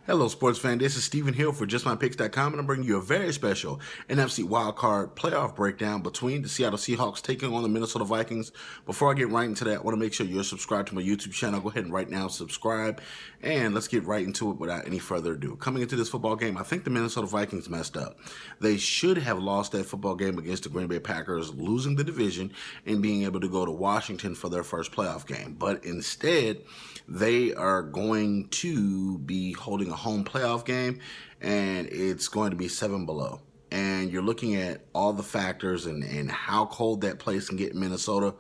Hello, sports fan. This is Stephen Hill for JustMyPicks.com, and I'm bringing you a very special NFC wildcard playoff breakdown between the Seattle Seahawks taking on the Minnesota Vikings. Before I get right into that, I want to make sure you're subscribed to my YouTube channel. Go ahead and right now subscribe, and let's get right into it without any further ado. Coming into this football game, I think the Minnesota Vikings messed up. They should have lost that football game against the Green Bay Packers, losing the division and being able to go to Washington for their first playoff game. But instead, they are going to be holding a home playoff game, and it's going to be 7 below. And you're looking at all the factors and how cold that place can get in Minnesota.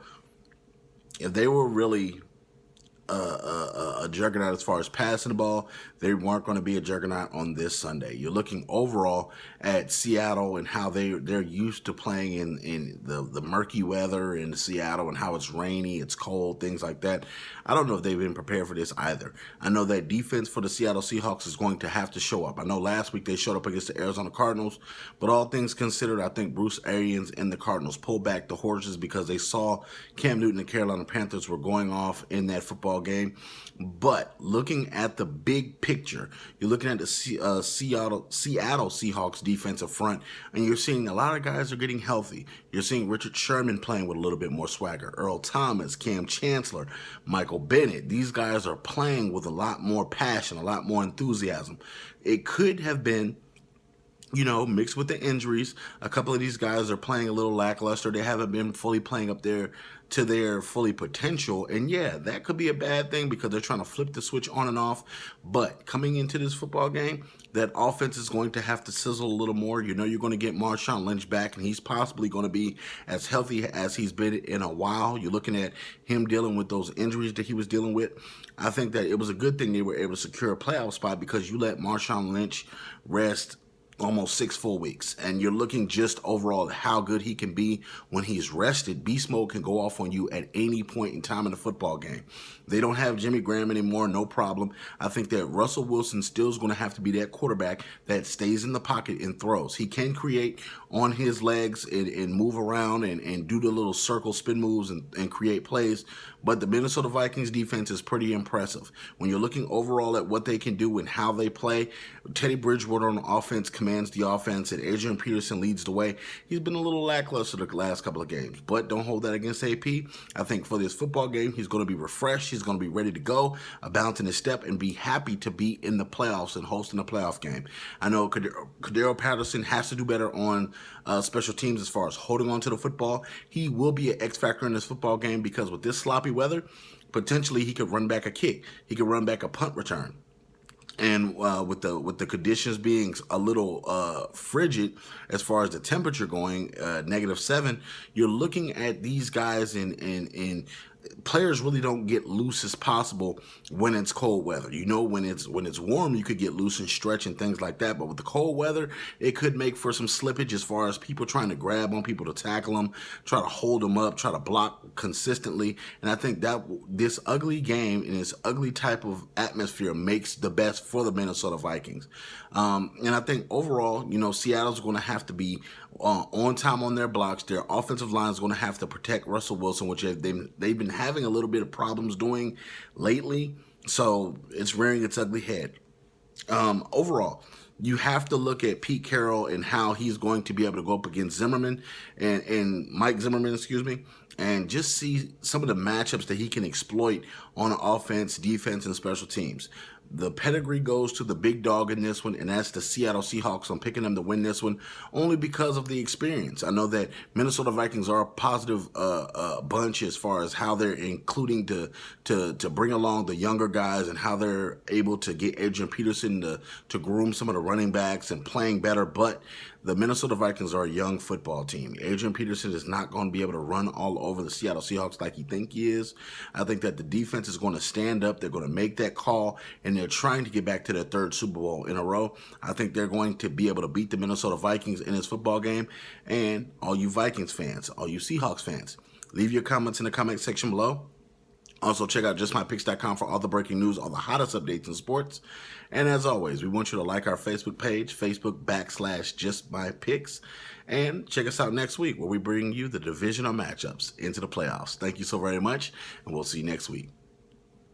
If they were really a juggernaut as far as passing the ball, they weren't going to be a juggernaut on this Sunday. You're looking overall at Seattle and how they're used to playing in the murky weather in Seattle and how it's rainy, it's cold, things like that. I don't know if they've been prepared for this either. I know that defense for the Seattle Seahawks is going to have to show up. I know last week they showed up against the Arizona Cardinals, but all things considered, I think Bruce Arians and the Cardinals pulled back the horses because they saw Cam Newton and Carolina Panthers were going off in that football game. But looking at the big picture, you're looking at the Seattle Seahawks defensive front, and you're seeing a lot of guys are getting healthy. You're seeing Richard Sherman playing with a little bit more swagger. Earl Thomas, Cam Chancellor, Michael Bennett. These guys are playing with a lot more passion, a lot more enthusiasm. It could have been, mixed with the injuries. A couple of these guys are playing a little lackluster. They haven't been fully playing up there to their fully potential. And yeah, that could be a bad thing because they're trying to flip the switch on and off. But coming into this football game, that offense is going to have to sizzle a little more. You're going to get Marshawn Lynch back, and he's possibly going to be as healthy as he's been in a while. You're looking at him dealing with those injuries that he was dealing with. I think that it was a good thing they were able to secure a playoff spot because you let Marshawn Lynch rest almost 6 full weeks, and you're looking just overall at how good he can be when he's rested. Beast mode can go off on you at any point in time in the football game. They don't have Jimmy Graham anymore, no problem. I think that Russell Wilson still is going to have to be that quarterback that stays in the pocket and throws. He can create on his legs and move around and do the little circle spin moves and create plays, but the Minnesota Vikings defense is pretty impressive. When you're looking overall at what they can do and how they play, Teddy Bridgewater on offense commands the offense, and Adrian Peterson leads the way. He's been a little lackluster the last couple of games, but don't hold that against AP. I think for this football game, he's going to be refreshed. He's going to be ready to go, a bounce in his step, and be happy to be in the playoffs and hosting a playoff game. I know Cordero Patterson has to do better on special teams as far as holding on to the football. He will be an X factor in this football game because with this sloppy weather, potentially he could run back a kick. He could run back a punt return. And with the conditions being a little frigid as far as the temperature going, -7, you're looking at these guys in players really don't get loose as possible when it's cold weather. When it's warm, you could get loose and stretch and things like that. But with the cold weather, it could make for some slippage as far as people trying to grab on people to tackle them, try to hold them up, try to block consistently. And I think that this ugly game and this ugly type of atmosphere makes the best for the Minnesota Vikings. And I think overall, Seattle's going to have to be on time on their blocks. Their offensive line is going to have to protect Russell Wilson, which they've been having a little bit of problems doing lately. So it's rearing its ugly head. Overall, you have to look at Pete Carroll and how he's going to be able to go up against Zimmerman and Mike Zimmerman, and just see some of the matchups that he can exploit on offense, defense, and special teams. The pedigree goes to the big dog in this one, and that's the Seattle Seahawks. I'm picking them to win this one only because of the experience. I know that Minnesota Vikings are a positive bunch as far as how they're including to bring along the younger guys and how they're able to get Adrian Peterson to groom some of the running backs and playing better, but the Minnesota Vikings are a young football team. Adrian Peterson is not going to be able to run all over the Seattle Seahawks like you think he is. I think that the defense is going to stand up. They're going to make that call, and they're trying to get back to their 3rd Super Bowl in a row. I think they're going to be able to beat the Minnesota Vikings in this football game. And all you Vikings fans, all you Seahawks fans, leave your comments in the comment section below. Also, check out JustMyPicks.com for all the breaking news, all the hottest updates in sports. And as always, we want you to like our Facebook page, Facebook.com/JustMyPicks. And check us out next week where we bring you the divisional matchups into the playoffs. Thank you so very much, and we'll see you next week.